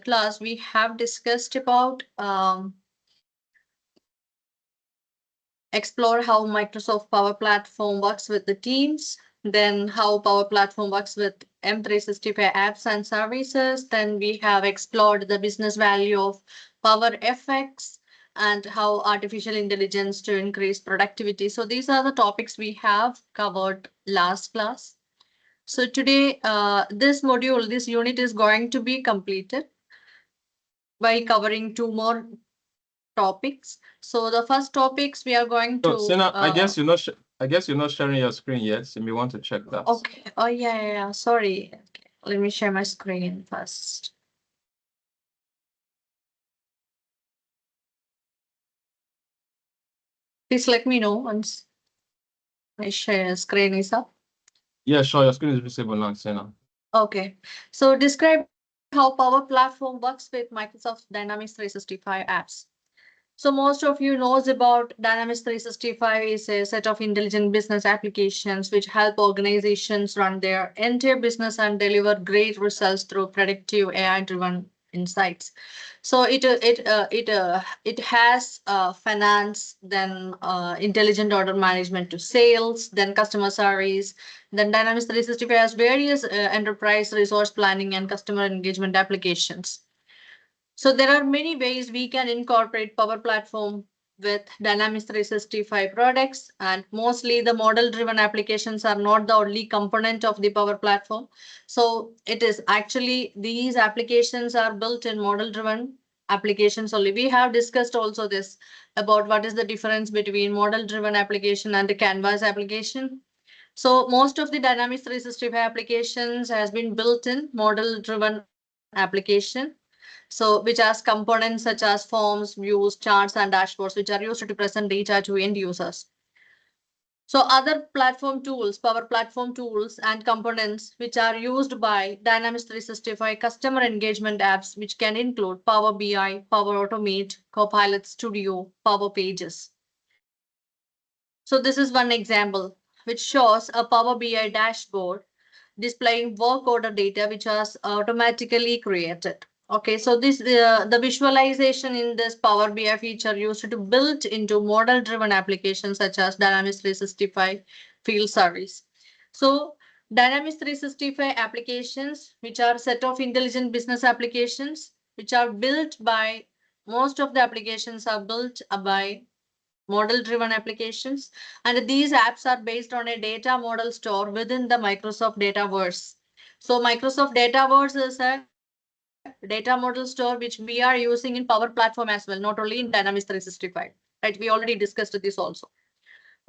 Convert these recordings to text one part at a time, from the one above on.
class, we have discussed about explore how Microsoft Power Platform works with the teams, then how Power Platform works with M365 apps and services. Then we have explored the business value of Power FX and how artificial intelligence to increase productivity. So these are the topics we have covered last class. So today, this unit is going to be completed by covering two more topics. So the first topics we are going to. Seena, I guess you're not sharing your screen yet. So you may want to check that. Okay. Oh yeah. Sorry. Okay. Let me share my screen first. Please let me know once my share screen is up. Yeah, sure. Your screen is visible now, Seena. Okay. So describe how Power Platform works with Microsoft Dynamics 365 apps. So most of you knows about Dynamics 365 is a set of intelligent business applications which help organizations run their entire business and deliver great results through predictive AI-driven insights. So it has finance, then intelligent order management to sales, then customer service, then Dynamics 365 has various enterprise resource planning and customer engagement applications. So there are many ways we can incorporate Power Platform with Dynamics 365 products, and mostly the model-driven applications are not the only component of the Power Platform. So it is actually these applications are built in model-driven applications only. We have discussed also this about what is the difference between model-driven application and the Canvas application. So most of the Dynamics 365 applications has been built in model-driven application. So which has components such as forms, views, charts, and dashboards, which are used to present data to end users. So other platform tools, Power Platform tools and components which are used by Dynamics 365 customer engagement apps, which can include Power BI, Power Automate, Copilot Studio, Power Pages. So this is one example which shows a Power BI dashboard displaying work order data which was automatically created. Okay, so this the visualization in this Power BI feature used to build into model-driven applications such as Dynamics 365 Field Service. So Dynamics 365 applications, which are set of intelligent business applications, which are built by most of the applications are built by model-driven applications, and these apps are based on a data model store within the Microsoft Dataverse. So Microsoft Dataverse is a data model store which we are using in Power Platform as well, not only in Dynamics 365. Right? We already discussed this also.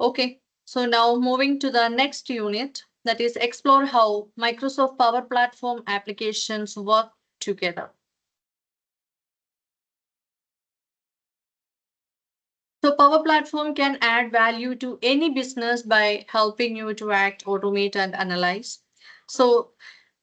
Okay. So now moving to the next unit, that is explore how Microsoft Power Platform applications work together. So Power Platform can add value to any business by helping you to act, automate, and analyze. So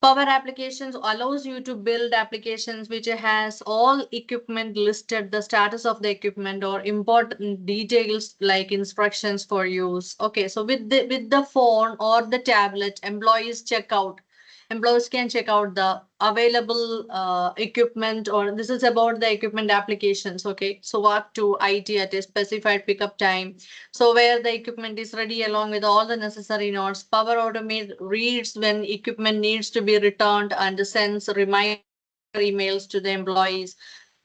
Power Applications allows you to build applications which has all equipment listed, the status of the equipment or important details like instructions for use. Okay, so with the phone or the tablet, employees can check out the available equipment, or this is about the equipment applications. Okay, so walk to IT at a specified pickup time, so where the equipment is ready along with all the necessary notes. Power Automate reads when equipment needs to be returned and sends reminder emails to the employees.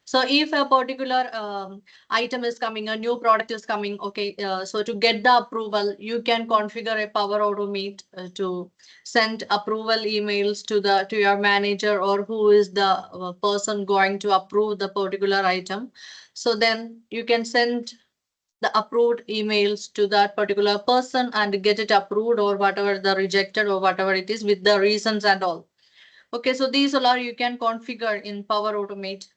So if a particular item is coming, a new product is coming, okay, so to get the approval, you can configure a Power Automate to send approval emails to your manager or who is the person going to approve the particular item. So then you can send the approved emails to that particular person and get it approved or whatever the rejected or whatever it is with the reasons and all. Okay, so these all are you can configure in Power Automate.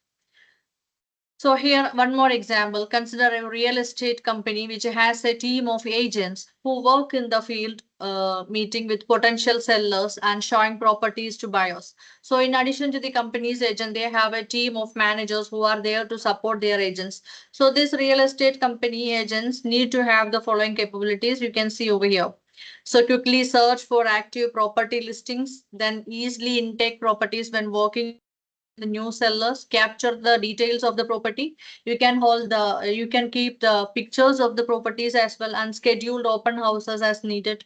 So here, one more example. Consider a real estate company which has a team of agents who work in the field, meeting with potential sellers and showing properties to buyers. So in addition to the company's agent, they have a team of managers who are there to support their agents. So this real estate company agents need to have the following capabilities. You can see over here. So quickly search for active property listings, then easily intake properties when working with the new sellers, capture the details of the property. You can keep the pictures of the properties as well, and scheduled open houses as needed.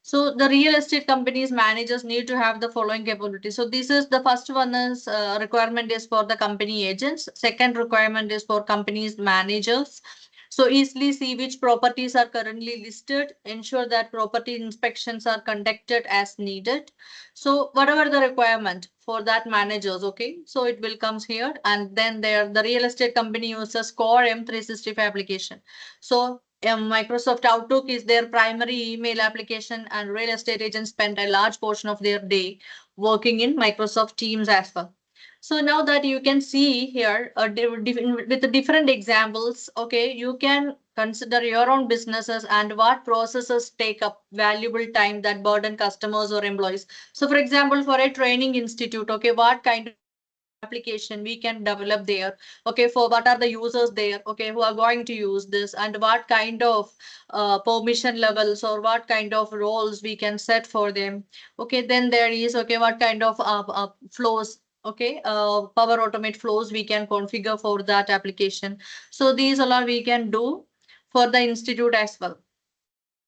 So the real estate companies managers need to have the following capabilities. So this is the first one is requirement is for the company agents. Second requirement is for companies managers. So easily see which properties are currently listed, ensure that property inspections are conducted as needed. So whatever the requirement for that managers, okay, so it will comes here. And then there the real estate company uses core M365 application. So Microsoft Outlook is their primary email application, and real estate agents spend a large portion of their day working in Microsoft Teams as well. So now that you can see here with the different examples, okay, you can consider your own businesses and what processes take up valuable time that burden customers or employees. So for example, for a training institute, okay, what kind of application we can develop there, okay, for what are the users there, okay, who are going to use this, and what kind of permission levels or what kind of roles we can set for them. Okay, then there is, okay, what kind of flows, okay, power automate flows we can configure for that application. So these all are we can do for the institute as well.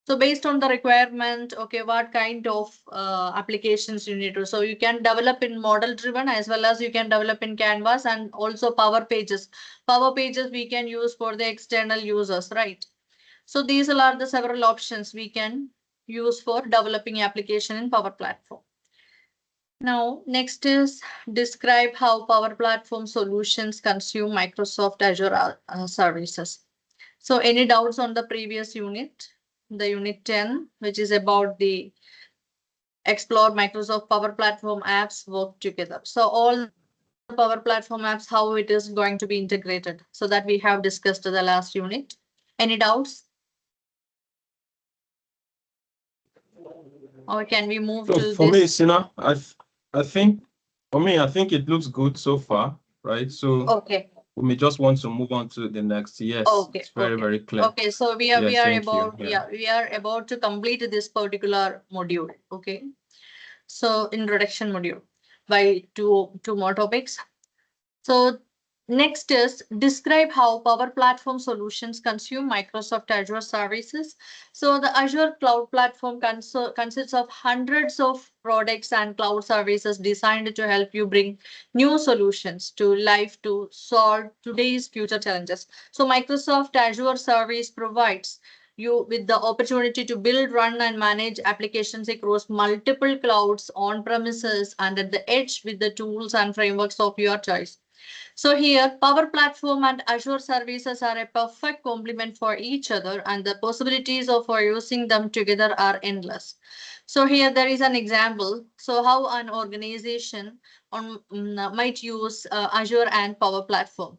So based on the requirement, okay, what kind of applications you need to. So you can develop in model driven as well as you can develop in Canvas, and also Power Pages. Power Pages we can use for the external users, right? So these are the several options we can use for developing application in Power Platform. Now, next is describe how Power Platform solutions consume Microsoft Azure services. So any doubts on the previous unit, the unit 10, which is about the explore Microsoft Power Platform apps work together. So all the Power Platform apps, how it is going to be integrated. So that we have discussed the last unit. Any doubts? Or can we move So to for me, this? Sina, I think for me, I think it looks good so far, right? So Okay. we may just want to move on to the next. Yes, Okay, it's very, okay. very clear. Okay, so we Yes, are thank you. about, Yeah. yeah, we are about to complete this particular module. Okay. So introduction module by two more topics. So next is describe how Power Platform solutions consume Microsoft Azure services. So the Azure Cloud Platform consists of hundreds of products and cloud services designed to help you bring new solutions to life to solve today's future challenges. So Microsoft Azure Service provides you with the opportunity to build, run, and manage applications across multiple clouds, on premises, and at the edge with the tools and frameworks of your choice. So here, Power Platform and Azure services are a perfect complement for each other, and the possibilities of for using them together are endless. So here there is an example. So how an organization might use Azure and Power Platform.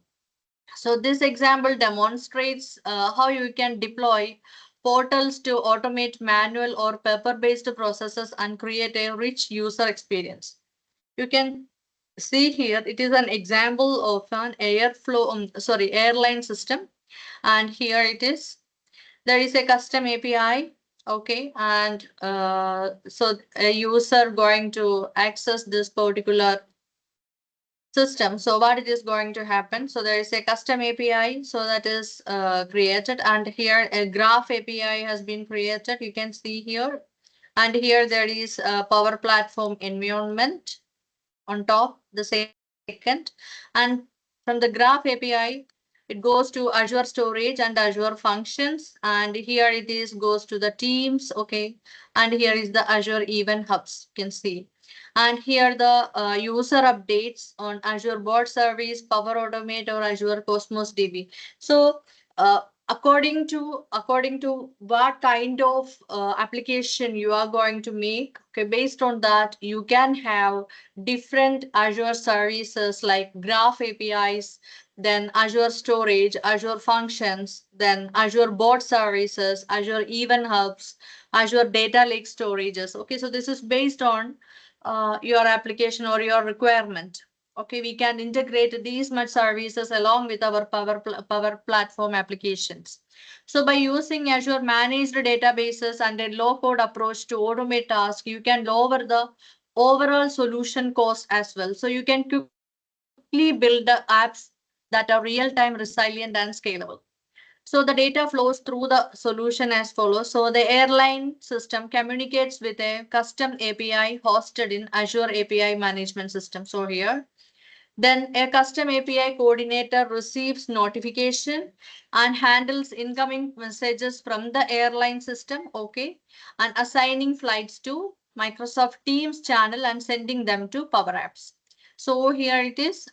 So this example demonstrates how you can deploy portals to automate manual or paper-based processes and create a rich user experience. You can see here, it is an example of an airline system. And here it is, there is a custom API. Okay, and so a user going to access this particular system. So what it is going to happen? So there is a custom API, so that is created, and here a graph API has been created. You can see here, and here there is a Power Platform environment on top, the second, and from the graph API, it goes to Azure Storage and Azure Functions, and here it is goes to the Teams, okay, and here is the Azure Event Hubs, you can see. And here the user updates on Azure Bot Service, Power Automate, or Azure Cosmos DB. So according to what kind of application you are going to make, okay, based on that you can have different Azure services like Graph APIs, then Azure Storage, Azure Functions, then Azure Bot Services, Azure Event Hubs, Azure Data Lake Storages. Okay, so this is based on your application or your requirement. Okay, we can integrate these much services along with our Power Platform applications. So by using Azure managed databases and a low-code approach to automate tasks, you can lower the overall solution cost as well. So you can quickly quickly build the apps that are real-time, resilient, and scalable. So the data flows through the solution as follows. So the airline system communicates with a custom API hosted in Azure API management system. So here, then a custom API coordinator receives notification and handles incoming messages from the airline system, okay, and assigning flights to Microsoft Teams channel and sending them to Power Apps. So here it is.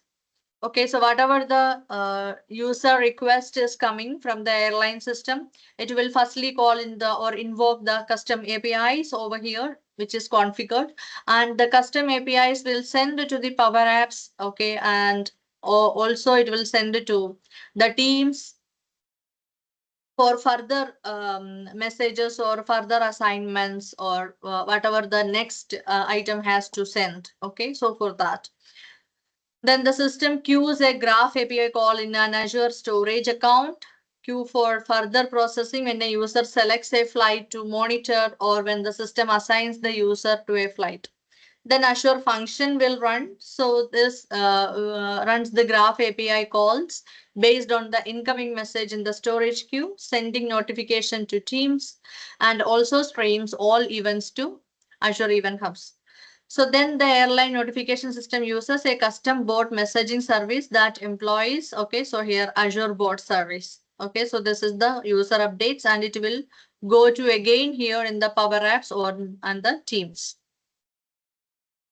Okay, so whatever the user request is coming from the airline system, it will firstly call in the or invoke the custom APIs over here, which is configured, and the custom APIs will send it to the Power Apps. Okay, and also it will send it to the teams for further messages or further assignments or whatever the next item has to send. Okay, so for that. Then the system queues a graph API call in an Azure storage account, queue for further processing when a user selects a flight to monitor or when the system assigns the user to a flight. Then Azure function will run. So this runs the graph API calls based on the incoming message in the storage queue, sending notification to teams, and also streams all events to Azure Event Hubs. So then the airline notification system uses a custom bot messaging service that employs, okay, so here Azure bot service. Okay, so this is the user updates and it will go to again here in the Power Apps or and the Teams.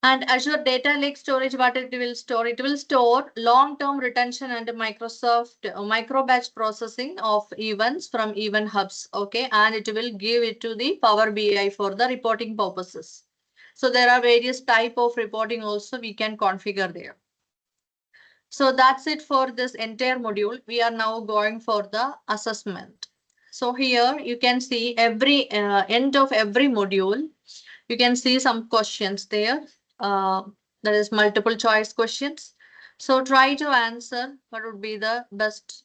And Azure Data Lake Storage, what it will store? It will store long-term retention and Microsoft micro batch processing of events from event hubs. Okay, and it will give it to the Power BI for the reporting purposes. So there are various type of reporting also we can configure there. So that's it for this entire module. We are now going for the assessment. So here you can see every end of every module, you can see some questions there. There is multiple choice questions. So try to answer what would be the best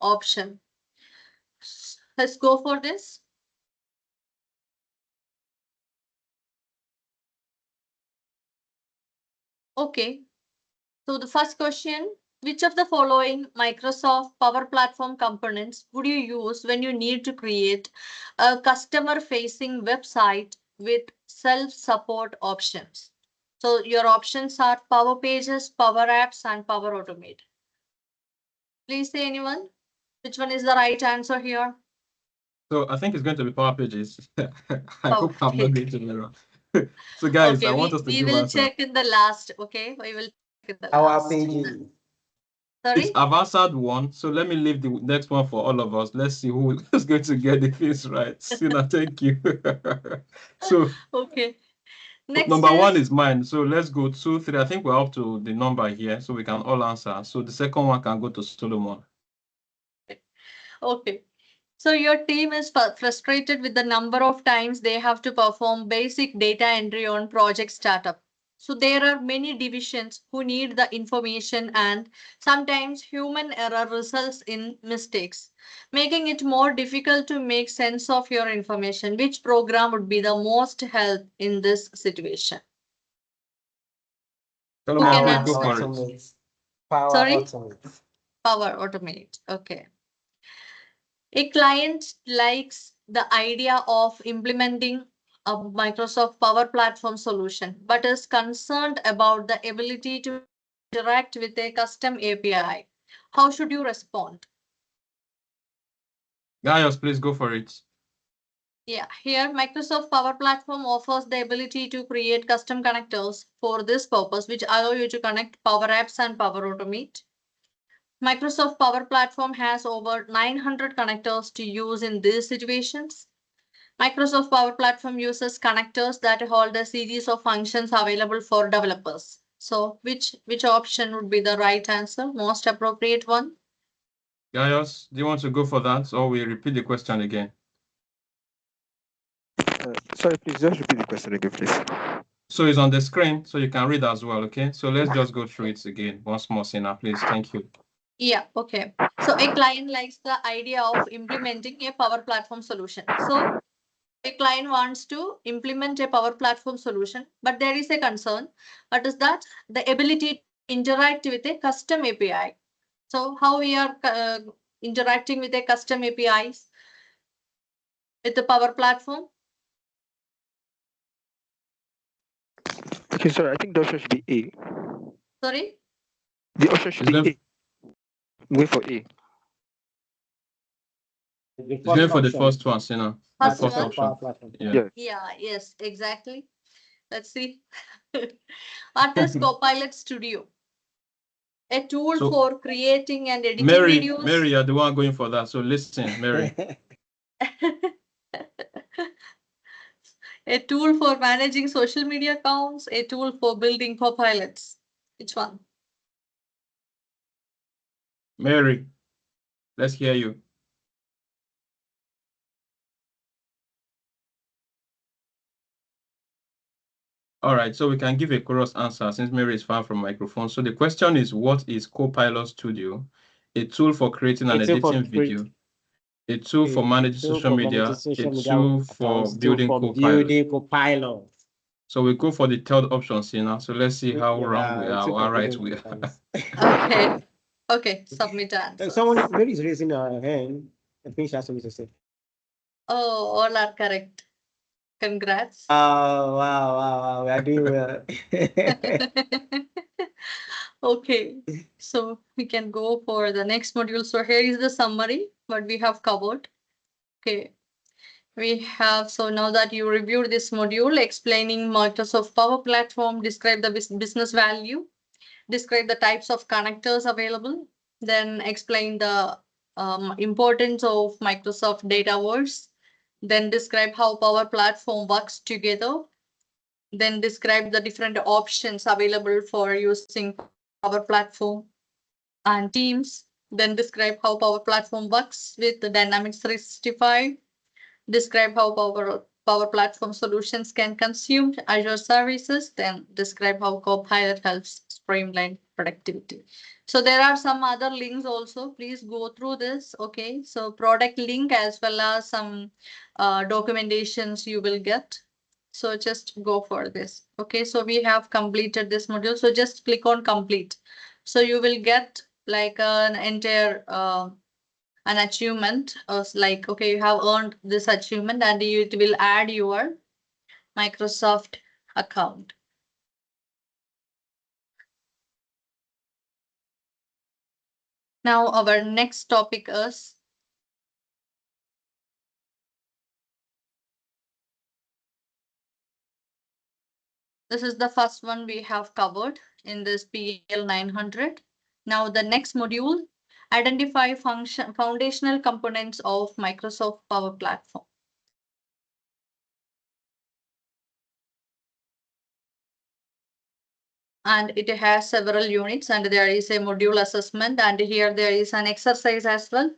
option. Let's go for this. Okay. So the first question, which of the following Microsoft Power Platform components would you use when you need to create a customer-facing website with self-support options? So your options are Power Pages, Power Apps, and Power Automate. Please say anyone. Which one is the right answer here? So I think it's going to be Power Pages. I Power hope I'm not Pages. going to be wrong. So guys, Okay, I want us to we give will answer. check in the last. Okay, we will check in the Power last. Pages. It's Sorry. I've answered one, so let me leave the next one for all of us. Let's see who is going to get the face right. Seena, thank you. So Okay. Next number one is is mine. So let's go 2, 3. I think we're up to the number here, so we can all answer. So the second one can go to Solomon. okay. So your team is frustrated with the number of times they have to perform basic data entry on project startup. So there are many divisions who need the information and sometimes human error results in mistakes, making it more difficult to make sense of your information. Which program would be the most help in this situation? Solomon, can please answer? go for it. Automate. Power Sorry? Automate. Power Automate. Okay. A client likes the idea of implementing a Microsoft Power Platform solution, but is concerned about the ability to interact with a custom API. How should you respond? Gaius, please go for it. Yeah, here Microsoft Power Platform offers the ability to create custom connectors for this purpose, which allow you to connect Power Apps and Power Automate. Microsoft Power Platform has over 900 connectors to use in these situations. Microsoft Power Platform uses connectors that hold a series of functions available for developers. So which option would be the right answer, most appropriate one? Gaius, do you want to go for that, or we repeat the question again? Sorry, please just repeat the question again, please. So it's on the screen, so you can read as well, okay? So let's just go through it again once more, Seena, please. Thank you. Yeah, okay. So a client likes the idea of implementing a Power Platform solution. So a client wants to implement a Power Platform solution, but there is a concern. What is that? The ability interact with a custom API. So how we are interacting with a custom APIs with the Power Platform? Okay, sorry, I think the option should be A. Sorry? The option should It's be going, A. I'm going for A. The it's going for the option. first one, Seena. The First first one? option. Power platform. Yeah. Yes. Yeah, yes, exactly. Let's see. Artist Copilot Studio, a tool So, for creating and editing Mary, videos. Mary, you're the one going for that. So listen, Mary. A tool for managing social media accounts, a tool for building copilots. Which one? Mary, let's hear you. All right, so we can give a chorus answer since Mary is far from microphone. So the question is, what is Copilot Studio? A tool for creating and A tool for editing video, a tool for a managing tool social for media, managing a social media tool for accounts, tool building for Copilot. building Copilot. So we go for the third option, Sina. So let's see how Yeah, wrong we a are tool or for how right building we are. Copilot. Okay. Okay, submit answers. Someone Mary is raising her hand. I think she has something to say. Oh, all are correct. Congrats. Oh, wow. We are doing well. Okay, so we can go for the next module. So here is the summary, what we have covered. Okay, we have, so now that you reviewed this module, explaining Microsoft Power Platform, describe the business value, describe the types of connectors available, then explain the importance of Microsoft Dataverse, then describe how Power Platform works together, then describe the different options available for using Power Platform and Teams, then describe how Power Platform works with the Dynamics 365, describe how Power Platform solutions can consume Azure services, then describe how Copilot helps streamline productivity. So there are some other links also. Please go through this. Okay, so product link as well as some documentations you will get. So just go for this. Okay, so we have completed this module. So just click on complete. So you will get like an entire an achievement like, okay, you have earned this achievement and it will add your Microsoft account. Now our next topic is this is the first one we have covered in this PL-900. Now the next module, identify foundational components of Microsoft Power Platform. And it has several units and there is a module assessment and here there is an exercise as well.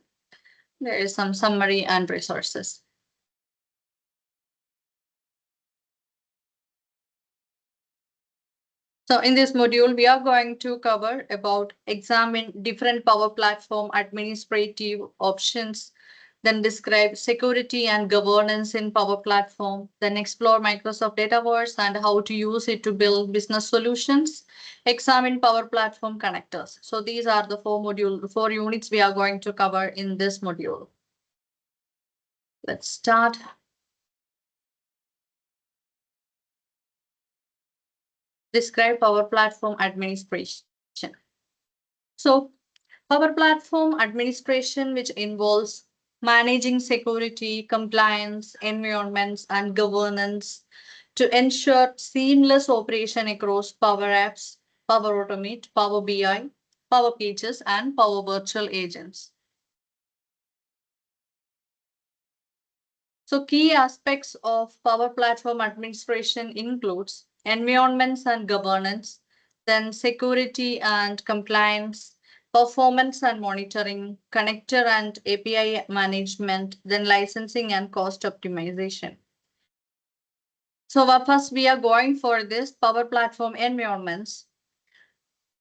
There is some summary and resources. So in this module, we are going to cover about examine different Power Platform administrative options, then describe security and governance in Power Platform, then explore Microsoft Dataverse and how to use it to build business solutions, examine Power Platform connectors. So these are the four units we are going to cover in this module. Let's start. Describe Power Platform administration. So Power Platform administration, which involves managing security, compliance, environments, and governance to ensure seamless operation across Power Apps, Power Automate, Power BI, Power Pages, and Power Virtual Agents. So key aspects of Power Platform administration includes environments and governance, then security and compliance, performance and monitoring, connector and API management, then licensing and cost optimization. So first we are going for this Power Platform environments.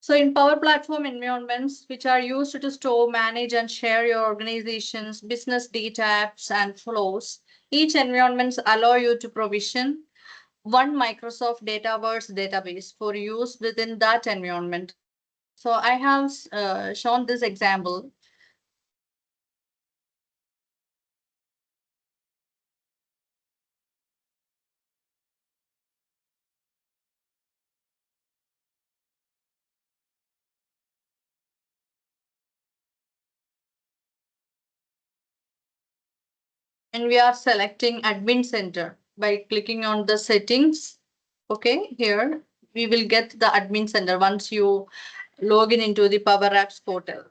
So in Power Platform environments, which are used to store, manage, and share your organization's business data, apps, and flows, each environments allow you to provision one Microsoft Dataverse database for use within that environment. So I have shown this example. And we are selecting admin center by clicking on the settings. Okay, here we will get the admin center once you log in into the Power Apps portal.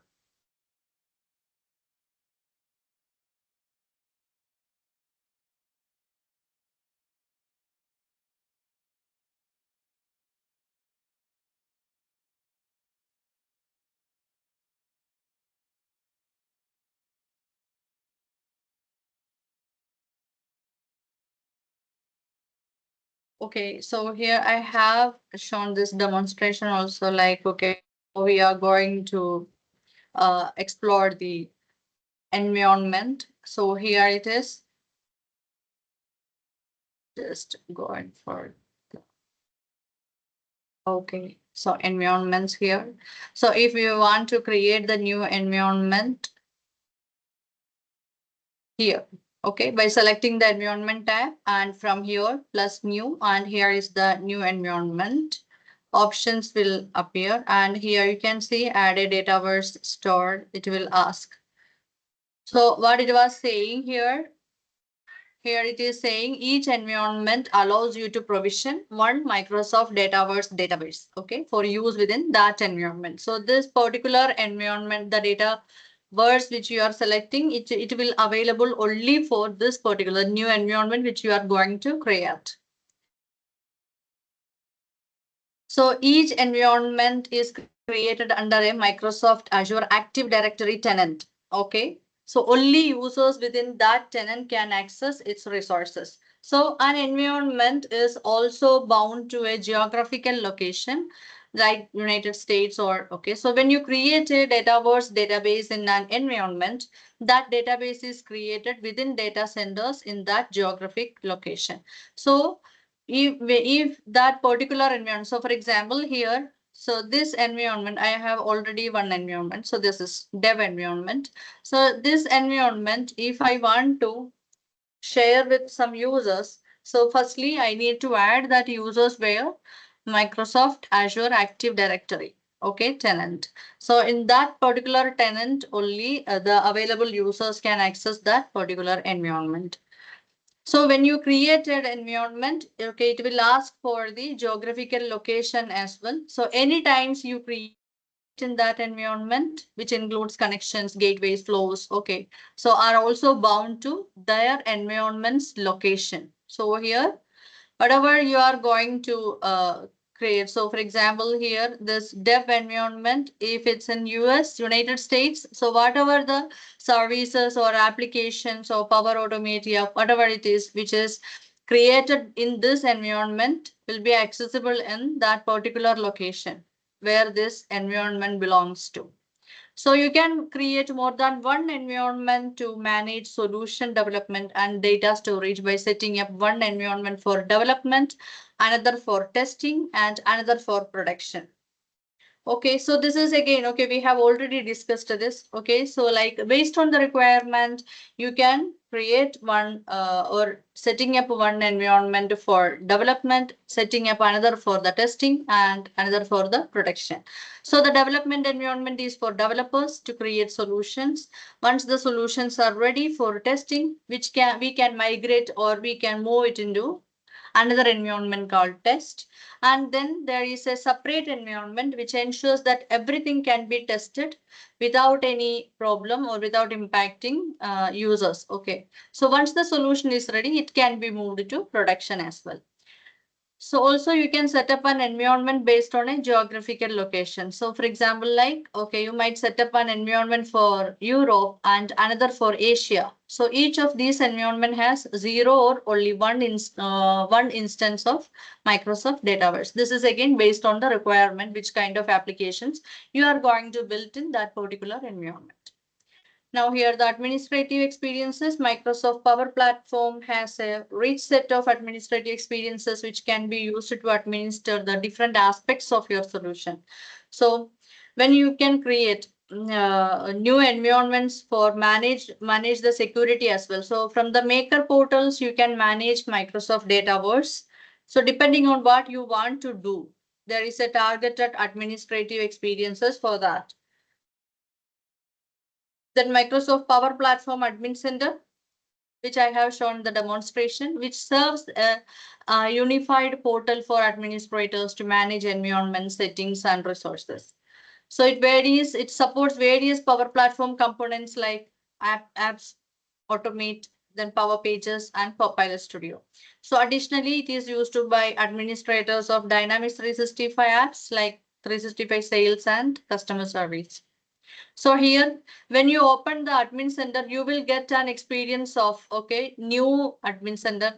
Okay, so here I have shown this demonstration also, like, okay, we are going to explore the environment. So here it is. Just going for okay, so environments here. So if you want to create the new environment here, okay, by selecting the environment tab and from here plus new, and here is the new environment. Options will appear, and here you can see add a Dataverse stored. It will ask. So what it was saying here, here it is saying each environment allows you to provision one Microsoft Dataverse database, okay, for use within that environment. So this particular environment, the Dataverse which you are selecting, it will available only for this particular new environment which you are going to create. So each environment is created under a Microsoft Azure Active Directory tenant, okay? So only users within that tenant can access its resources. So an environment is also bound to a geographical location like United States or okay. So when you create a Dataverse database in an environment, that database is created within data centers in that geographic location. So if that particular environment, so for example here, so this environment, I have already one environment. So this is dev environment. So this environment, if I want to share with some users, so firstly, I need to add that users where Microsoft Azure Active Directory, okay, tenant. So in that particular tenant only, the available users can access that particular environment. So when you create an environment, okay, it will ask for the geographical location as well. So any times you create in that environment, which includes connections, gateways, flows, okay, so are also bound to their environment's location. So here, whatever you are going to create. So for example, here, this dev environment, if it's in US, United States, so whatever the services or applications or Power Automate, whatever it is, which is created in this environment will be accessible in that particular location where this environment belongs to. So you can create more than one environment to manage solution development and data storage by setting up one environment for development, another for testing, and another for production. Okay, so this is again, okay, we have already discussed this. Okay, so like based on the requirement, you can create one or setting up one environment for development, setting up another for the testing, and another for the production. So the development environment is for developers to create solutions. Once the solutions are ready for testing, which we can migrate or we can move it into another environment called test. And then there is a separate environment which ensures that everything can be tested without any problem or without impacting users. Okay. So once the solution is ready, it can be moved to production as well. So also you can set up an environment based on a geographical location. So for example, like, okay, you might set up an environment for Europe and another for Asia. So each of these environment has zero or only one instance of Microsoft Dataverse. This is again based on the requirement, which kind of applications you are going to build in that particular environment. Now here the administrative experiences, Microsoft Power Platform has a rich set of administrative experiences which can be used to administer the different aspects of your solution. So when you can create new environments for manage the security as well. So from the maker portals, you can manage Microsoft Dataverse. So depending on what you want to do, there is a targeted administrative experiences for that. Then Microsoft Power Platform Admin Center, which I have shown the demonstration, which serves a unified portal for administrators to manage environment settings and resources. So it varies, it supports various Power Platform components like apps, Automate, then Power Pages, and Copilot Studio. So additionally, it is used by administrators of Dynamics 365 apps like 365 Sales and Customer Service. So here, when you open the admin center, you will get an experience of, okay, new admin center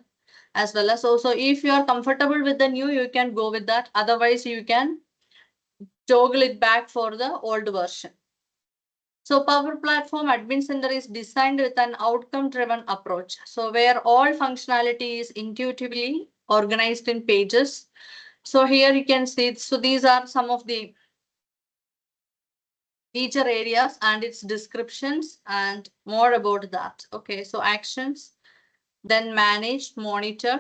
as well as also if you are comfortable with the new, you can go with that. Otherwise, you can toggle it back for the old version. So Power Platform Admin Center is designed with an outcome-driven approach. So where all functionality is intuitively organized in pages. So here you can see, so these are some of the feature areas and its descriptions and more about that. Okay, so actions, then manage, monitor.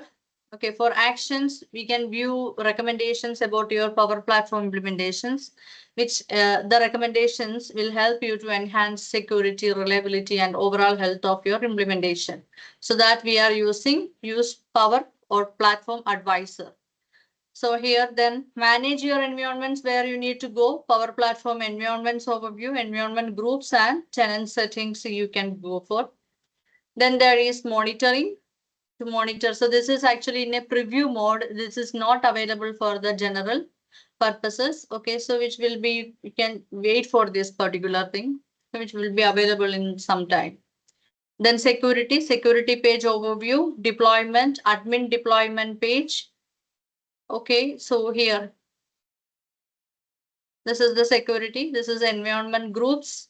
Okay, for actions, we can view recommendations about your Power Platform implementations, which the recommendations will help you to enhance security, reliability, and overall health of your implementation. So that we are use Power or Platform Advisor. So here then manage your environments where you need to go. Power Platform environments overview, environment groups and tenant settings you can go for. Then there is monitoring to monitor. So this is actually in a preview mode. This is not available for the general purposes. Okay, so which will be, you can wait for this particular thing, which will be available in some time. Then security page overview, deployment, admin deployment page. Okay, so here, this is the security. This is environment groups.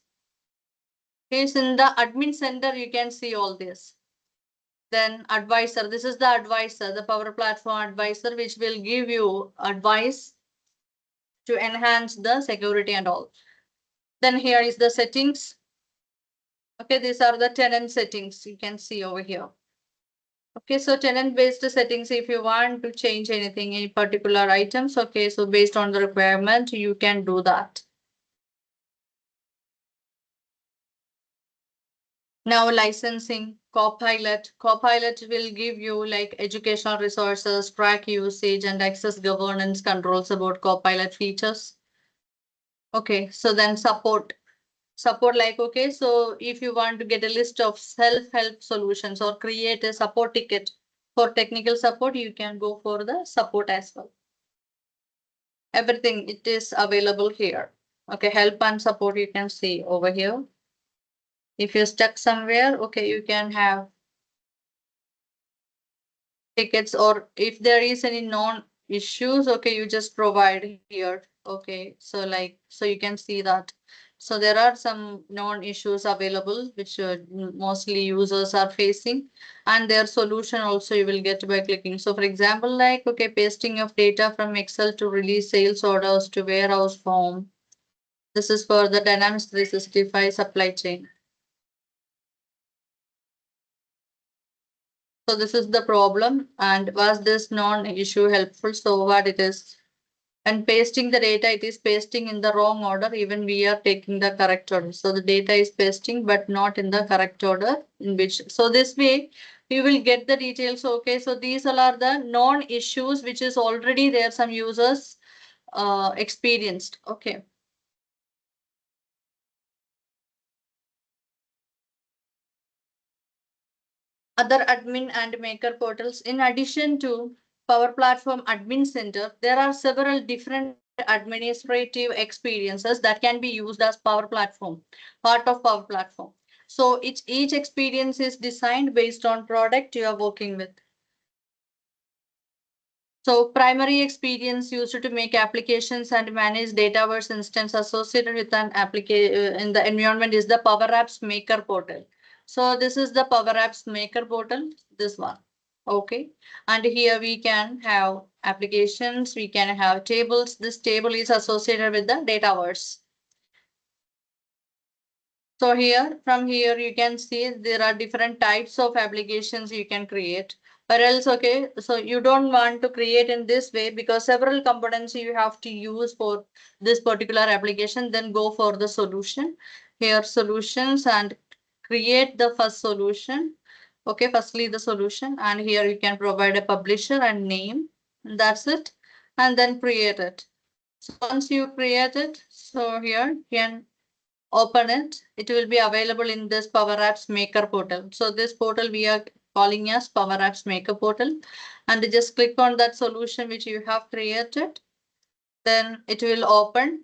Okay, so in the admin center, you can see all this. Then advisor, this is the advisor, the Power Platform advisor, which will give you advice to enhance the security and all. Then here is the settings. Okay, these are the tenant settings you can see over here. Okay, so tenant based settings, if you want to change anything, any particular items, okay, so based on the requirement, you can do that. Now licensing, Copilot. Copilot will give you like educational resources, track usage, and access governance controls about Copilot features. Okay, so then support. Support like, okay, so if you want to get a list of self-help solutions or create a support ticket for technical support, you can go for the support as well. Everything, it is available here. Okay, help and support you can see over here. If you're stuck somewhere, okay, you can have tickets, or if there is any non-issues, okay, you just provide here. Okay, so like, so you can see that. So there are some non-issues available, which mostly users are facing, and their solution also you will get by clicking. So for example, like, okay, pasting of data from Excel to release sales orders to warehouse form. This is for the Dynamics 365 supply chain. So this is the problem, and was this non-issue helpful? So what it is, and pasting the data, it is pasting in the wrong order, even we are taking the correct order. So the data is pasting, but not in the correct order in which, so this way you will get the details. Okay, so these all are the non-issues, which is already there, some users experienced. Okay. Other admin and maker portals. In addition to Power Platform Admin Center, there are several different administrative experiences that can be used as Power Platform, part of Power Platform. So each experience is designed based on product you are working with. So primary experience used to make applications and manage Dataverse instance associated with an application in the environment is the Power Apps Maker portal. So this is the Power Apps Maker portal, this one. Okay, and here we can have applications, we can have tables. This table is associated with the Dataverse. So here, from here, you can see there are different types of applications you can create. Or else, okay, so you don't want to create in this way because several components you have to use for this particular application, then go for the solution. Here, solutions and create the first solution. Okay, firstly the solution, and here you can provide a publisher and name. That's it. And then create it. So once you create it, so here you can open it. It will be available in this Power Apps Maker portal. So this portal we are calling as Power Apps Maker portal, and just click on that solution which you have created. Then it will open,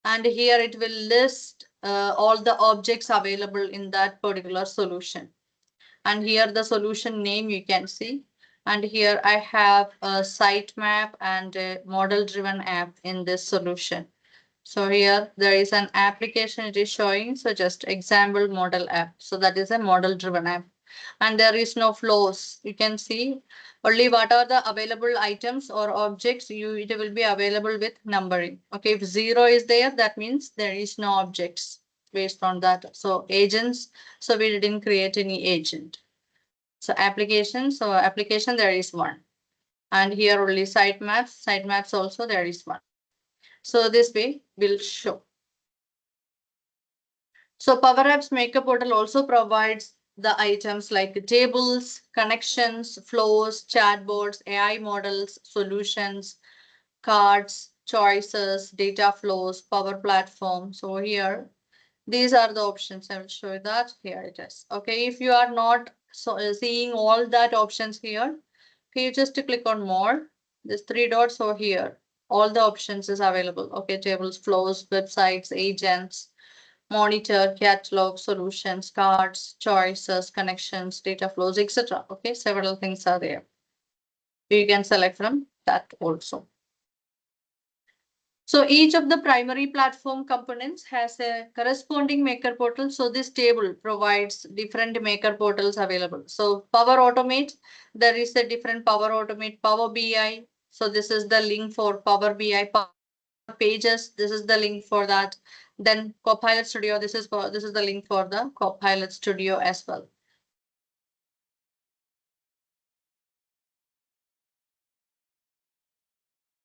and here it will list all the objects available in that particular solution. And here the solution name you can see. And here I have a sitemap and a model driven app in this solution. So here there is an application it is showing. So just example model app. So that is a model driven app. And there is no flows. You can see only what are the available items or objects. It will be available with numbering. Okay, if 0 is there, that means there is no objects based on that. So agents. So we didn't create any agent. So application. So application there is one. And here only sitemaps. Sitemaps also there is one. So this way will show. So Power Apps Maker portal also provides the items like tables, connections, flows, chatbots, AI models, solutions, cards, choices, data flows, Power Platform. So here, these are the options. I will show you that. Here it is. Okay, if you are not seeing all that options here, okay, you just click on more. This three dots over here. All the options is available. Okay, tables, flows, websites, agents, monitor, catalog, solutions, cards, choices, connections, data flows, etc. Okay, several things are there. You can select from that also. So each of the primary platform components has a corresponding maker portal. So this table provides different maker portals available. So Power Automate, there is a different Power Automate, Power BI. So this is the link for Power BI. Power Pages, this is the link for that. Then Copilot Studio, this is the link for the Copilot Studio as well.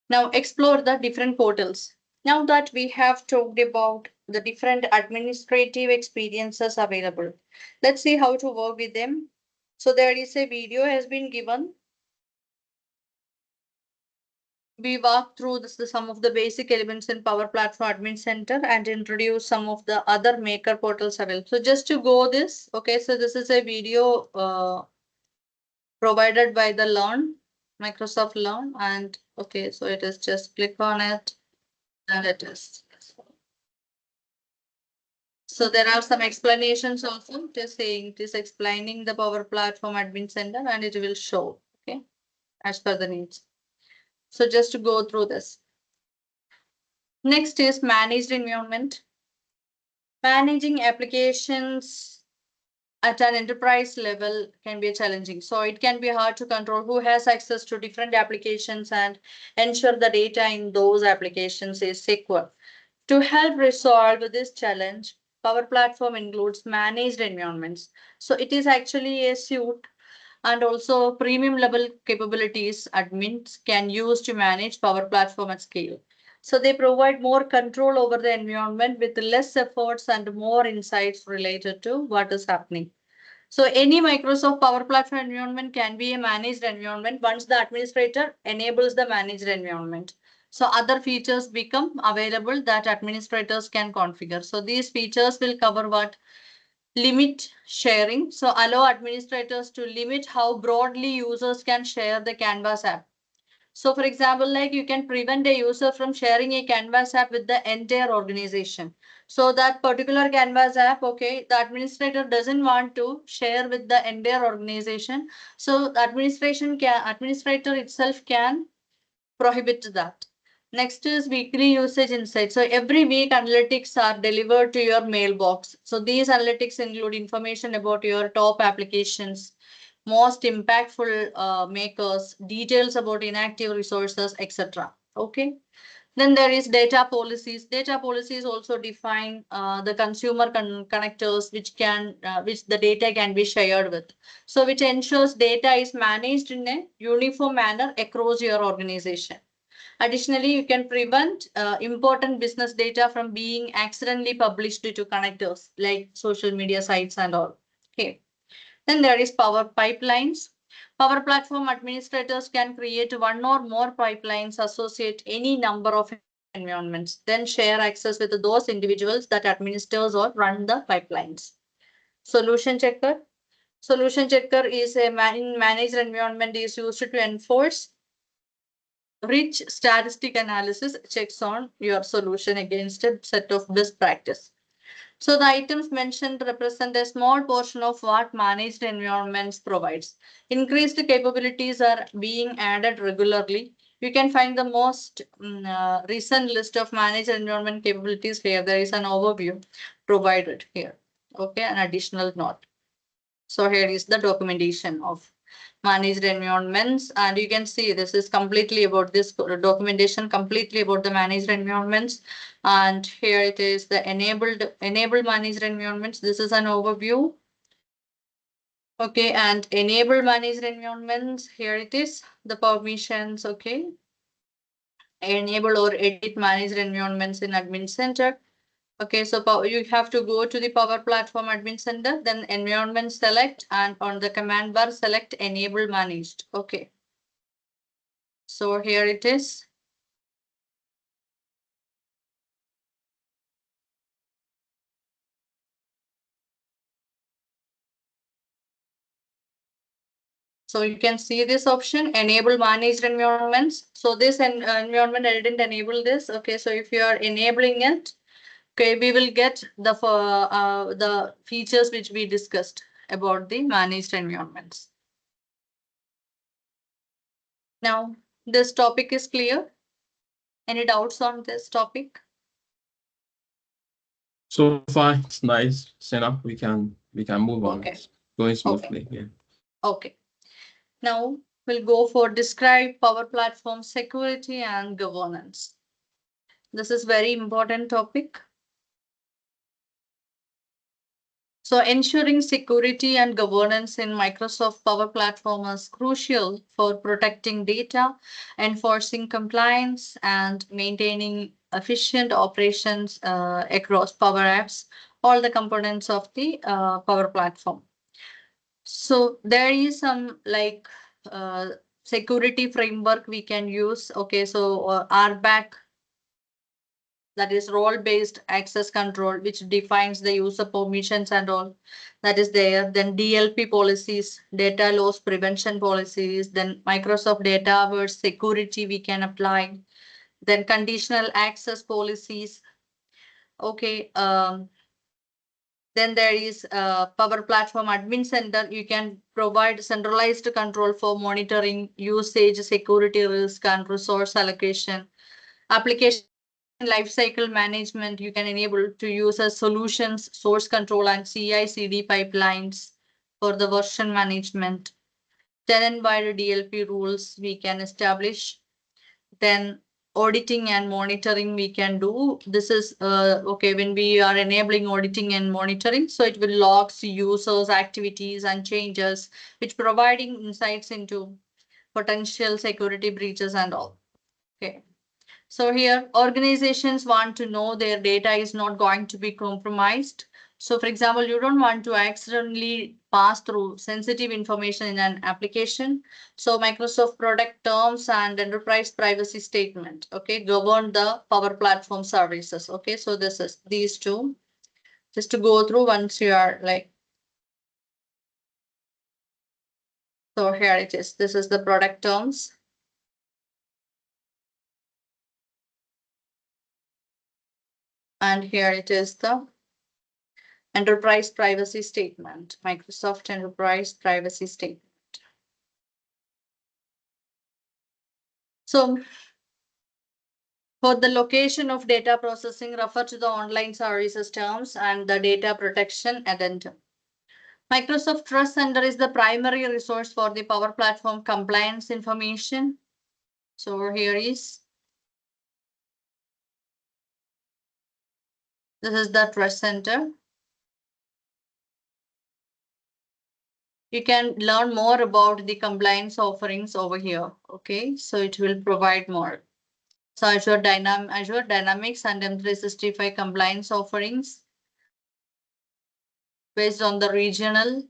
Now explore the different portals. Now that we have talked about the different administrative experiences available, let's see how to work with them. So there is a video has been given. We walk through some of the basic elements in Power Platform Admin Center and introduce some of the other maker portals available. So just to go this, okay, so this is a video provided by the Microsoft Learn, and okay, so it is just click on it and it is. So there are some explanations also. It is explaining the Power Platform Admin Center and it will show, okay, as per the needs. So just to go through this. Next is managed environment. Managing applications at an enterprise level can be challenging. So it can be hard to control who has access to different applications and ensure the data in those applications is secure. To help resolve this challenge, Power Platform includes managed environments. So it is actually a suite and also premium level capabilities admins can use to manage Power Platform at scale. So they provide more control over the environment with less efforts and more insights related to what is happening. So any Microsoft Power Platform environment can be a managed environment once the administrator enables the managed environment. So other features become available that administrators can configure. So these features will cover what? Limit sharing. So allow administrators to limit how broadly users can share the Canvas app. So for example, like you can prevent a user from sharing a Canvas app with the entire organization. So that particular Canvas app, okay, the administrator doesn't want to share with the entire organization. So the administrator itself can prohibit that. Next is weekly usage insights. So every week analytics are delivered to your mailbox. So these analytics include information about your top applications, most impactful makers, details about inactive resources, etc. Okay. Then there is data policies. Data policies also define the consumer connectors which the data can be shared with. So which ensures data is managed in a uniform manner across your organization. Additionally, you can prevent important business data from being accidentally published to connectors like social media sites and all. Okay. Then there is power pipelines. Power platform administrators can create one or more pipelines, associate any number of environments, then share access with those individuals that administers or run the pipelines. Solution checker. Solution checker is a managed environment is used to enforce rich statistic analysis checks on your solution against a set of best practice. So the items mentioned represent a small portion of what managed environments provides. Increased capabilities are being added regularly. You can find the most recent list of managed environment capabilities here. There is an overview provided here. Okay, an additional note. So here is the documentation of managed environments, and you can see this is completely about this documentation completely about the managed environments. And here it is the enabled managed environments. This is an overview. Okay, and enable managed environments, here it is the permissions. Okay, enable or edit managed environments in admin center. Okay, so you have to go to the Power Platform Admin Center, then environment select, and on the command bar select enable managed. Okay. So here it is. So you can see this option, enable managed environments. So this environment, I didn't enable this. Okay, so if you are enabling it, okay, we will get the features which we discussed about the managed environments. Now, this topic is clear. Any doubts on this topic? So far, it's nice. Seena, we can move on. Okay. It's going smoothly. Yeah. Okay. Now we'll go for describe Power Platform security and governance. This is very important topic. So ensuring security and governance in Microsoft Power Platform is crucial for protecting data, enforcing compliance, and maintaining efficient operations across Power Apps, all the components of the Power Platform. So there is some like security framework we can use. Okay, so RBAC, that is role-based access control, which defines the user permissions and all that is there. Then DLP policies, data loss prevention policies, then Microsoft Dataverse security we can apply, then conditional access policies. Okay, then there is Power Platform Admin Center. You can provide centralized control for monitoring usage, security risk, and resource allocation. Application lifecycle management, you can enable to use as solutions, source control, and CI/CD pipelines for the version management. Tenant-wide DLP rules we can establish. Then auditing and monitoring we can do. This is okay when we are enabling auditing and monitoring. So it will logs users, activities, and changes, which providing insights into potential security breaches and all. Okay. So here organizations want to know their data is not going to be compromised. So for example, you don't want to accidentally pass through sensitive information in an application. So Microsoft product terms and enterprise privacy statement, okay, govern the Power Platform services. Okay, so this is these two. Just to go through once you are like. So here it is. This is the product terms. And here it is the Enterprise Privacy Statement, Microsoft Enterprise Privacy Statement. So for the location of data processing, refer to the online services terms and the data protection addendum. Microsoft Trust Center is the primary resource for the Power Platform compliance information. So here is This is the trust center. You can learn more about the compliance offerings over here. Okay, so it will provide more. So Azure Dynamics and M365 compliance offerings based on the regional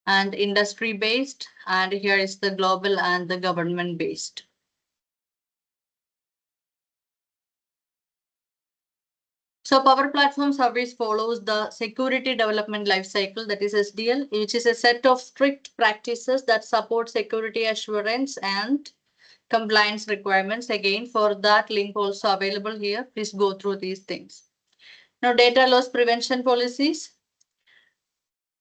and industry based, and here is the global and the government based. So Power Platform Service follows the Security Development Lifecycle, that is SDL, which is a set of strict practices that support security assurance and compliance requirements. Again, for that link also available here. Please go through these things. Now, data loss prevention policies.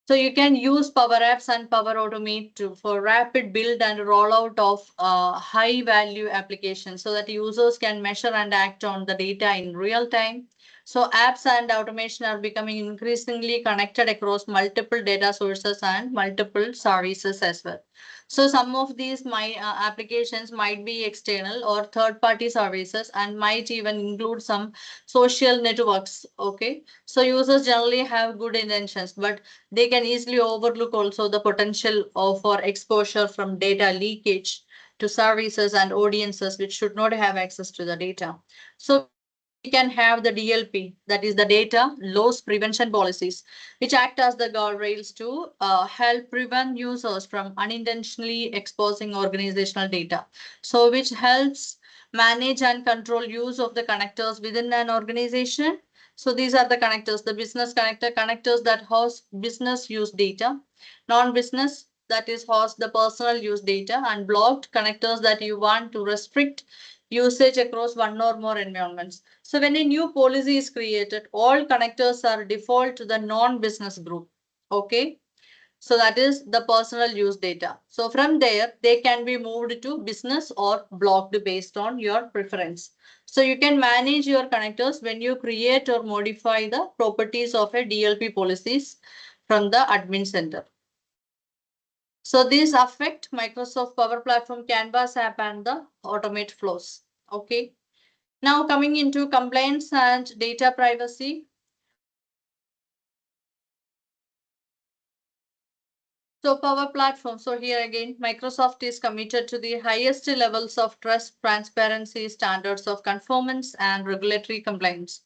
So you can use Power Apps and Power Automate for rapid build and rollout of high value applications so that users can measure and act on the data in real time. So apps and automation are becoming increasingly connected across multiple data sources and multiple services as well. So some of these applications might be external or third-party services and might even include some social networks. Okay, so users generally have good intentions, but they can easily overlook also the potential for exposure from data leakage to services and audiences which should not have access to the data. So we can have the DLP, that is the data loss prevention policies, which act as the guardrails to help prevent users from unintentionally exposing organizational data. So which helps manage and control use of the connectors within an organization. So these are the connectors, the business connectors that host business use data, non-business that is host the personal use data, and blocked connectors that you want to restrict usage across one or more environments. So when a new policy is created, all connectors are default to the non-business group. Okay. So that is the personal use data. So from there, they can be moved to business or blocked based on your preference. So you can manage your connectors when you create or modify the properties of a DLP policies from the admin center. So these affect Microsoft Power Platform Canvas app and the automate flows. Okay. Now coming into compliance and data privacy. So Power Platform. So here again, Microsoft is committed to the highest levels of trust, transparency, standards of conformance, and regulatory compliance.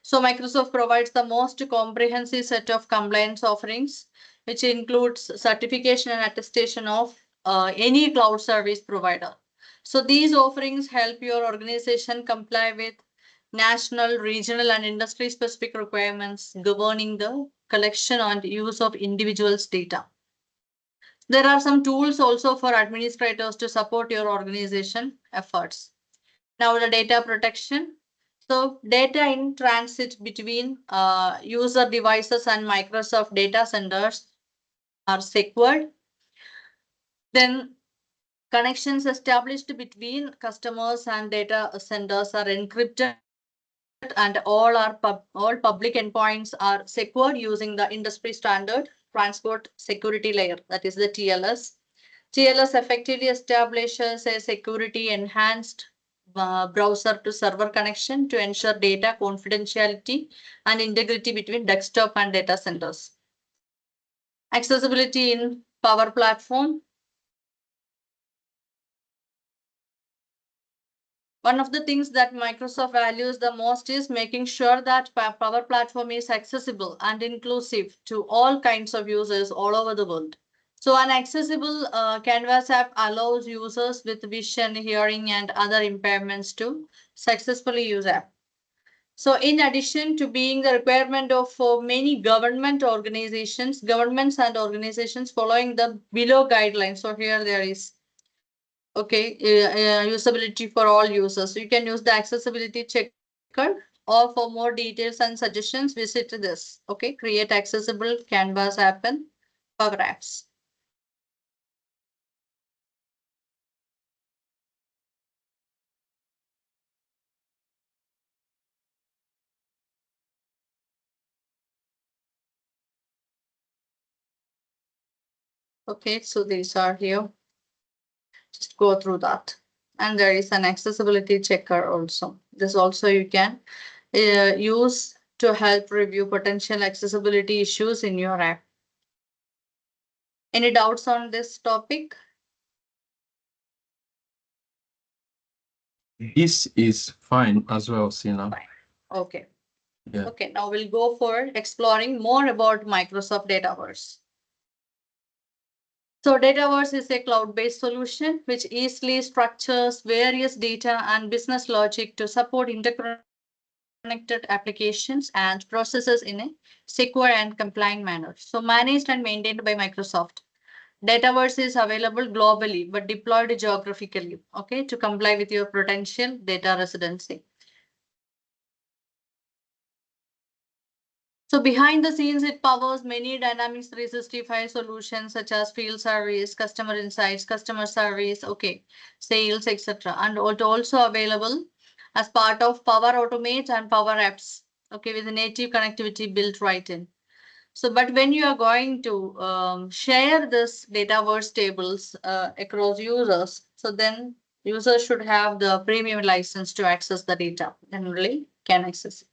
So Microsoft provides the most comprehensive set of compliance offerings, which includes certification and attestation of any cloud service provider. So these offerings help your organization comply with national, regional, and industry-specific requirements governing the collection and use of individuals' data. There are some tools also for administrators to support your organization efforts. Now the data protection. So data in transit between user devices and Microsoft data centers are secured. Then connections established between customers and data centers are encrypted, and all public endpoints are secured using the industry standard transport security layer, that is the TLS. TLS effectively establishes a security enhanced browser to server connection to ensure data confidentiality and integrity between desktop and data centers. Accessibility in Power Platform. One of the things that Microsoft values the most is making sure that Power Platform is accessible and inclusive to all kinds of users all over the world. So an accessible Canvas app allows users with vision, hearing, and other impairments to successfully use app. So in addition to being the requirement of for many governments and organizations following the below guidelines. So here there is okay, usability for all users. So you can use the accessibility checker, or for more details and suggestions, visit this. Okay, create accessible Canvas app and Power Apps. Okay, so these are here. Just go through that. And there is an accessibility checker also. This also you can use to help review potential accessibility issues in your app. Any doubts on this topic? This is fine as well, Seena. Fine. Okay. Yeah. Okay, now we'll go for exploring more about Microsoft Dataverse. So Dataverse is a cloud-based solution which easily structures various data and business logic to support interconnected applications and processes in a secure and compliant manner. So managed and maintained by Microsoft. Dataverse is available globally but deployed geographically, okay, to comply with your potential data residency. So behind the scenes, it powers many Dynamics 365 solutions such as field service, customer insights, customer service, okay, sales, etc. And also available as part of Power Automate and Power Apps, okay, with the native connectivity built right in. So, but when you are going to share this Dataverse tables across users, so then users should have the premium license to access the data and really can access it.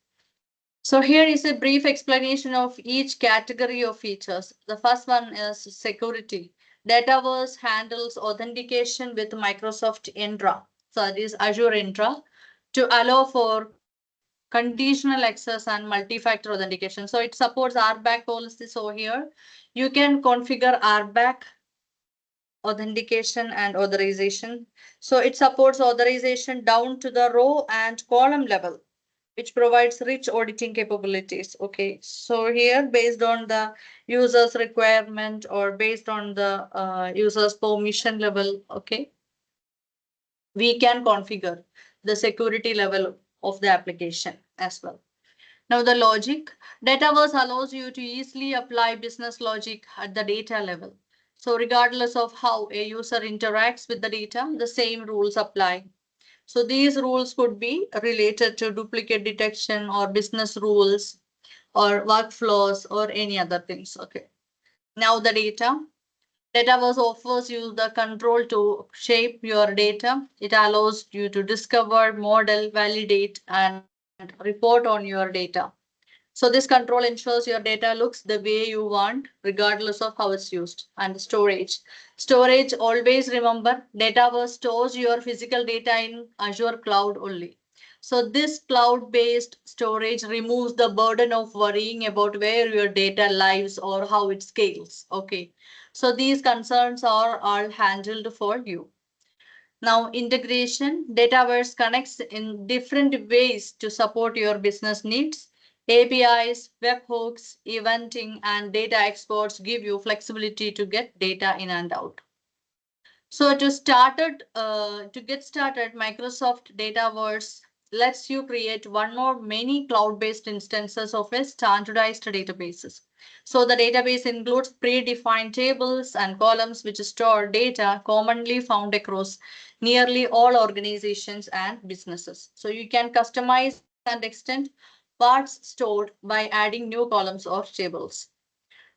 So here is a brief explanation of each category of features. The first one is security. Dataverse handles authentication with Microsoft Entra. So it is Azure Entra to allow for conditional access and multi-factor authentication. So it supports RBAC policies over here. You can configure RBAC authentication and authorization. So it supports authorization down to the row and column level, which provides rich auditing capabilities. Okay, so here based on the user's requirement or based on the user's permission level, okay, we can configure the security level of the application as well. Now the logic, Dataverse allows you to easily apply business logic at the data level. So regardless of how a user interacts with the data, the same rules apply. So these rules could be related to duplicate detection or business rules or workflows or any other things. Okay. Now the data. Dataverse offers you the control to shape your data. It allows you to discover, model, validate, and report on your data. So this control ensures your data looks the way you want, regardless of how it's used. And storage. Storage, always remember, Dataverse stores your physical data in Azure cloud only. So this cloud-based storage removes the burden of worrying about where your data lives or how it scales. Okay. So these concerns are all handled for you. Now, integration, Dataverse connects in different ways to support your business needs. APIs, webhooks, eventing, and data exports give you flexibility to get data in and out. So to get started, Microsoft Dataverse lets you create one or many cloud-based instances of a standardized databases. So the database includes predefined tables and columns which store data commonly found across nearly all organizations and businesses. So you can customize and extend parts stored by adding new columns or tables.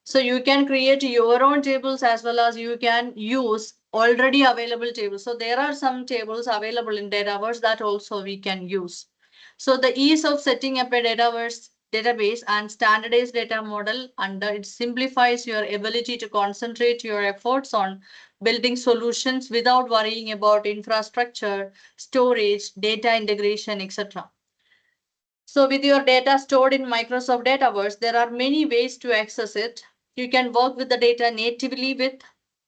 So you can create your own tables as well as you can use already available tables. So there are some tables available in Dataverse that also we can use. So the ease of setting up a Dataverse database and standardized data model under it simplifies your ability to concentrate your efforts on building solutions without worrying about infrastructure, storage, data integration, etc. So with your data stored in Microsoft Dataverse, there are many ways to access it. You can work with the data natively with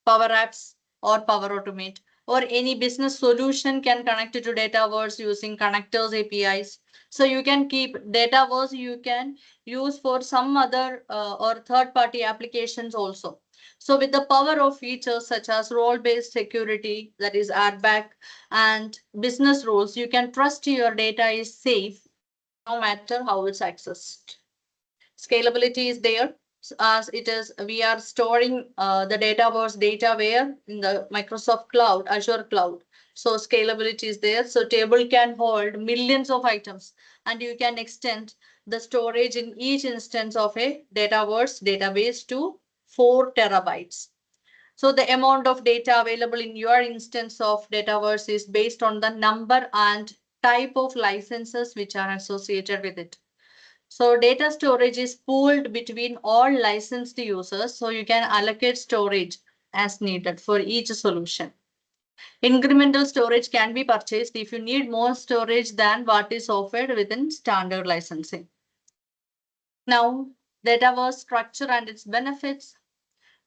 Power Apps or Power Automate, or any business solution can connect it to Dataverse using connectors APIs. So you can keep Dataverse, you can use for some other or third-party applications also. So with the power of features such as role-based security, that is RBAC, and business rules, you can trust your data is safe no matter how it's accessed. Scalability is there as it is we are storing the Dataverse data where in the Microsoft Cloud, Azure Cloud. So scalability is there. So table can hold millions of items and you can extend the storage in each instance of a Dataverse database to 4 terabytes. So the amount of data available in your instance of Dataverse is based on the number and type of licenses which are associated with it. So data storage is pooled between all licensed users, so you can allocate storage as needed for each solution. Incremental storage can be purchased if you need more storage than what is offered within standard licensing. Now, Dataverse structure and its benefits.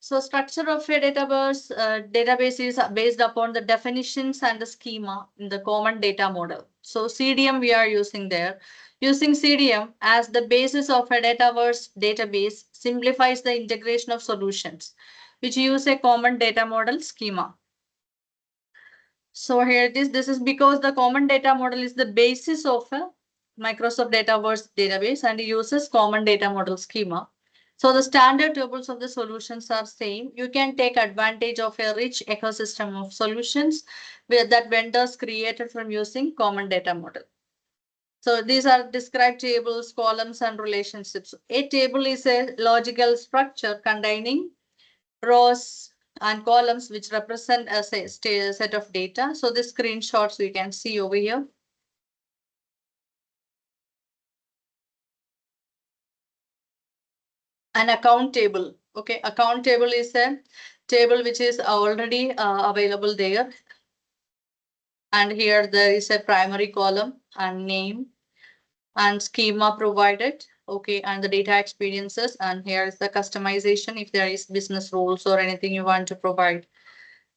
So structure of a database is based upon the definitions and the schema in the common data model. So CDM we are using there. Using CDM as the basis of a Dataverse database simplifies the integration of solutions which use a common data model schema. So here it is. This is because the common data model is the basis of a Microsoft Dataverse database and uses common data model schema. So the standard tables of the solutions are same. You can take advantage of a rich ecosystem of solutions that vendors created from using common data model. So these are described tables, columns, and relationships. A table is a logical structure containing rows and columns which represent a set of data. So the screenshots we can see over here. An account table. Okay, account table is a table which is already available there. And here there is a primary column and name and schema provided. Okay, and the data experiences. And here is the customization if there is business rules or anything you want to provide.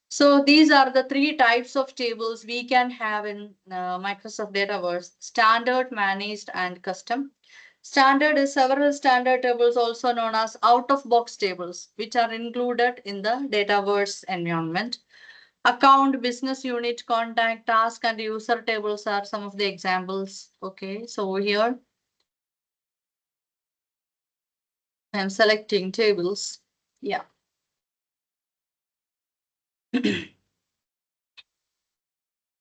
So these are the three types of tables we can have in Microsoft Dataverse: standard, managed, and custom. Standard is several standard tables, also known as out-of-box tables, which are included in the Dataverse environment. Account, business unit, contact, task, and user tables are some of the examples. Okay, so here I'm selecting tables. Yeah.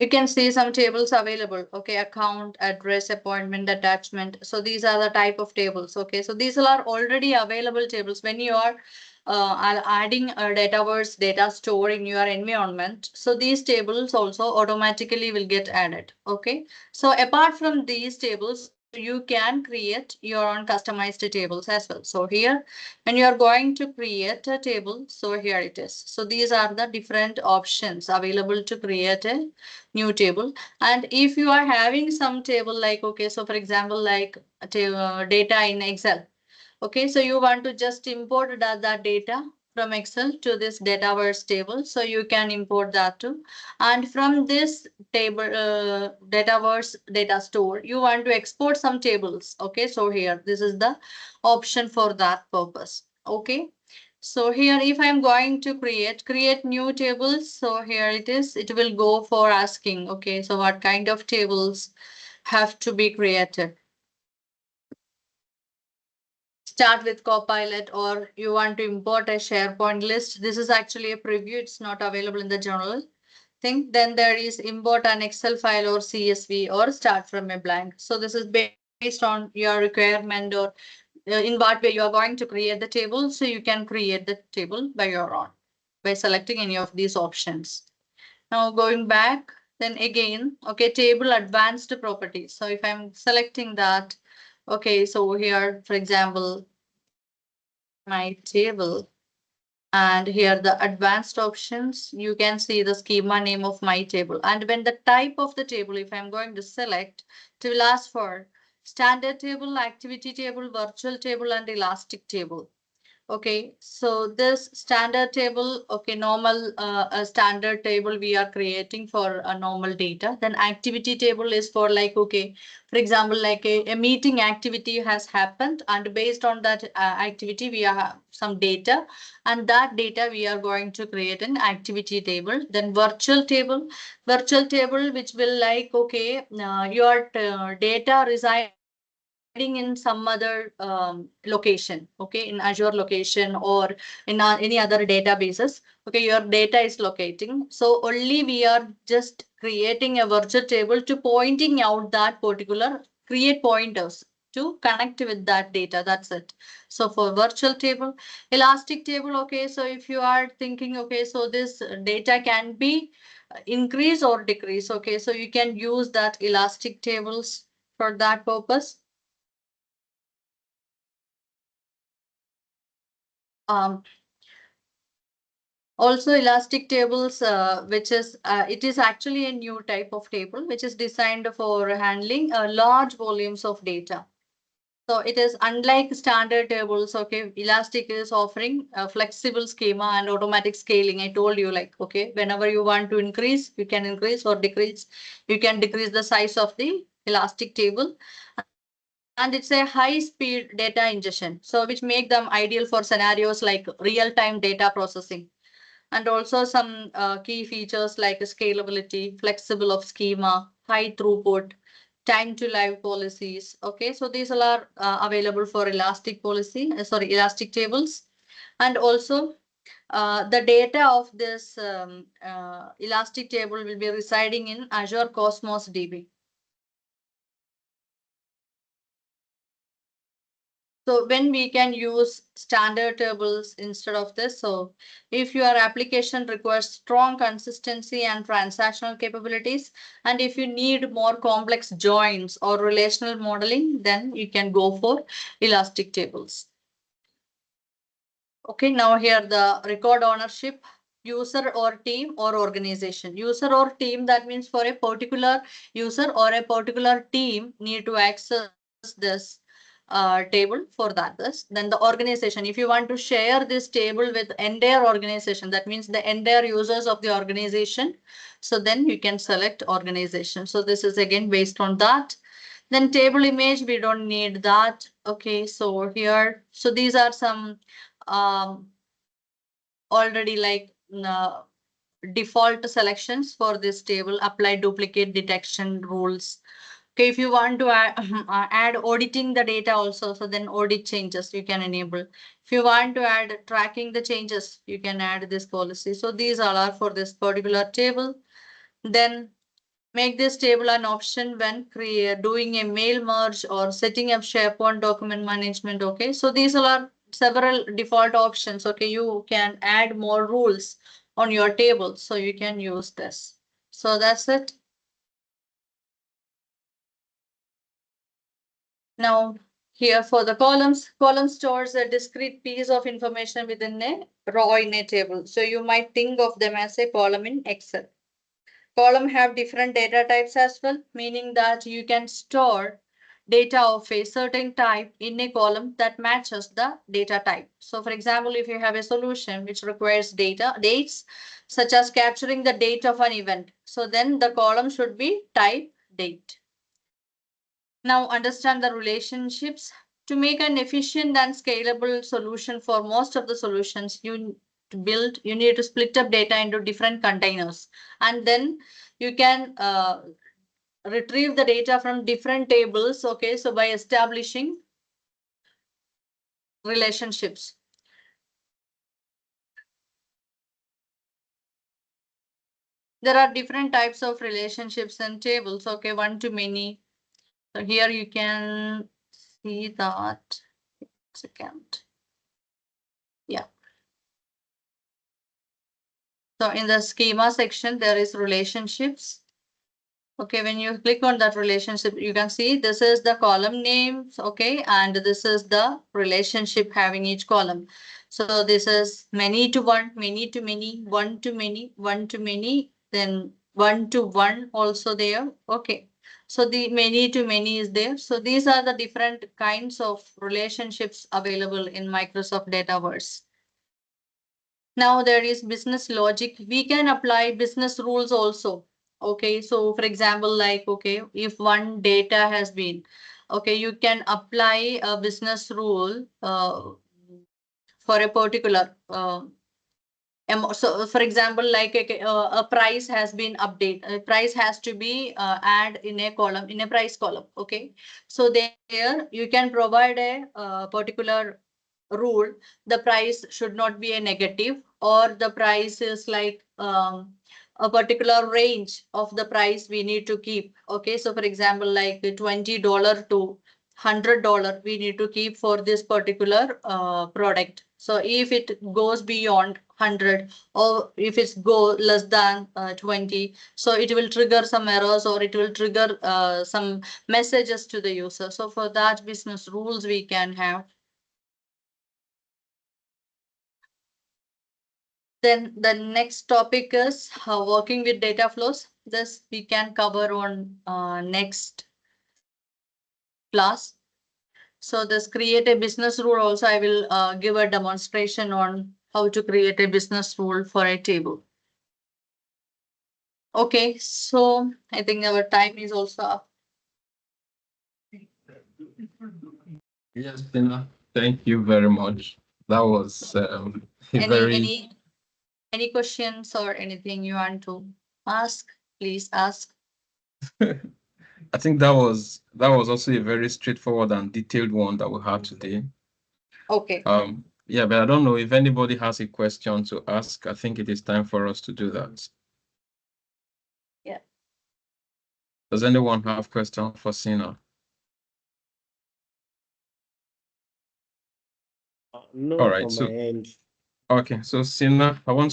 You can see some tables available. Okay, account, address, appointment, attachment. So these are the type of tables. Okay, so these are already available tables when you are adding a Dataverse data store in your environment. So these tables also automatically will get added. Okay, so apart from these tables, so you can create your own customized tables as well. So here, when you are going to create a table, so here it is. So these are the different options available to create a new table. And if you are having some table like, okay, so for example, like data in Excel. Okay, so you want to just import that data from Excel to this Dataverse table. So you can import that too. And from this table, Dataverse data store, you want to export some tables. Okay, so here, this is the option for that purpose. Okay. So here, if I'm going to create new tables, so here it is, it will go for asking, okay, so what kind of tables have to be created? Start with Copilot, or you want to import a SharePoint list. This is actually a preview. It's not available in the general thing. Then there is import an Excel file or CSV, or start from a blank. So this is based on your requirement, or in what way you are going to create the table. So you can create the table by your own by selecting any of these options. Now going back, then again, okay, table advanced properties. So if I'm selecting that, okay, so here, for example, my table, and here the advanced options, you can see the schema name of my table. And when the type of the table, if I'm going to select, it will ask for standard table, activity table, virtual table, and elastic table. Okay, so this standard table, okay, normal a standard table we are creating for a normal data. Then activity table is for like, okay, for example, like a meeting activity has happened, and based on that activity, we have some data, and that data we are going to create an activity table. Then virtual table which will like, okay, your data residing in some other location, okay, in Azure location or in any other databases. Okay, your data is locating. So only we are just creating a virtual table to pointing out that particular, create pointers to connect with that data. That's it. So for virtual table, elastic table, okay, so if you are thinking, okay, so this data can be increase or decrease, okay, so you can use that elastic tables for that purpose. Also, elastic tables, which is it is actually a new type of table which is designed for handling large volumes of data. So it is unlike standard tables. Okay, Elastic is offering a flexible schema and automatic scaling. I told you, like, okay, whenever you want to increase, you can increase or decrease. You can decrease the size of the Elastic table, and it's a high-speed data ingestion. So which make them ideal for scenarios like real-time data processing, and also some key features like scalability, flexible of schema, high throughput, time to live policies. Okay, so these all are available for elastic tables. And also the data of this elastic table will be residing in Azure Cosmos DB. So when we can use standard tables instead of this, so if your application requires strong consistency and transactional capabilities, and if you need more complex joins or relational modeling, then you can go for elastic tables. Okay, now here the record ownership, user or team or organization. User or team, that means for a particular user or a particular team need to access this table for then the organization. If you want to share this table with entire organization, that means the entire users of the organization. So then you can select organization. So this is again based on that. Then table image, we don't need that. Okay, so here, so these are some already like default selections for this table. Apply duplicate detection rules. Okay, if you want to add auditing the data also, so then audit changes you can enable. If you want to add tracking the changes, you can add this policy. So these all are for this particular table. Then make this table an option when doing a mail merge or setting up SharePoint document management. Okay, so these all are several default options. Okay, you can add more rules on your table, so you can use this. So that's it. Now, here for the column stores a discrete piece of information within a row in a table. So you might think of them as a column in Excel. Column have different data types as well, meaning that you can store data of a certain type in a column that matches the data type. So for example, if you have a solution which requires dates, such as capturing the date of an event, so then the column should be type date. Now understand the relationships. To make an efficient and scalable solution for most of the solutions you need to split up data into different containers, and then you can retrieve the data from different tables. Okay, so by establishing relationships. There are different types of relationships and tables. Okay, one to many. So here you can see that. Second. Yeah. So in the schema section, there is relationships. Okay, when you click on that relationship, you can see this is the column names. Okay, and this is the relationship having each column. So this is many to one, many to many, one to many, one to many, then one to one also there. Okay, so the many to many is there. So these are the different kinds of relationships available in Microsoft Dataverse. Now there is business logic. We can apply business rules also. Okay, so for example, like, okay, if one data has been, okay, you can apply a business rule for a particular so for example, like a price has been updated, a price has to be add in a column, in a price column. Okay, so there you can provide a particular rule. The price should not be a negative, or the price is like a particular range of the price we need to keep. Okay, so for example, like $20 to $100 we need to keep for this particular product. So if it goes beyond 100, or if it's go less than 20, so it will trigger some errors, or it will trigger some messages to the user. So for that business rules we can have. Then the next topic is working with data flows. This we can cover on next class. So this create a business rule also I will give a demonstration on how to create a business rule for a table. Okay, so I think our time is also up. Yes, Tina. Thank you very much. That was a very Any questions or anything you want to ask? Please ask. I think that was also a very straightforward and detailed one that we had today. Okay. Yeah, but I don't know if anybody has a question to ask. I think it is time for us to do that. Yeah. Does anyone have question for Seena? No, All right, from so my end. okay, so Seena, I want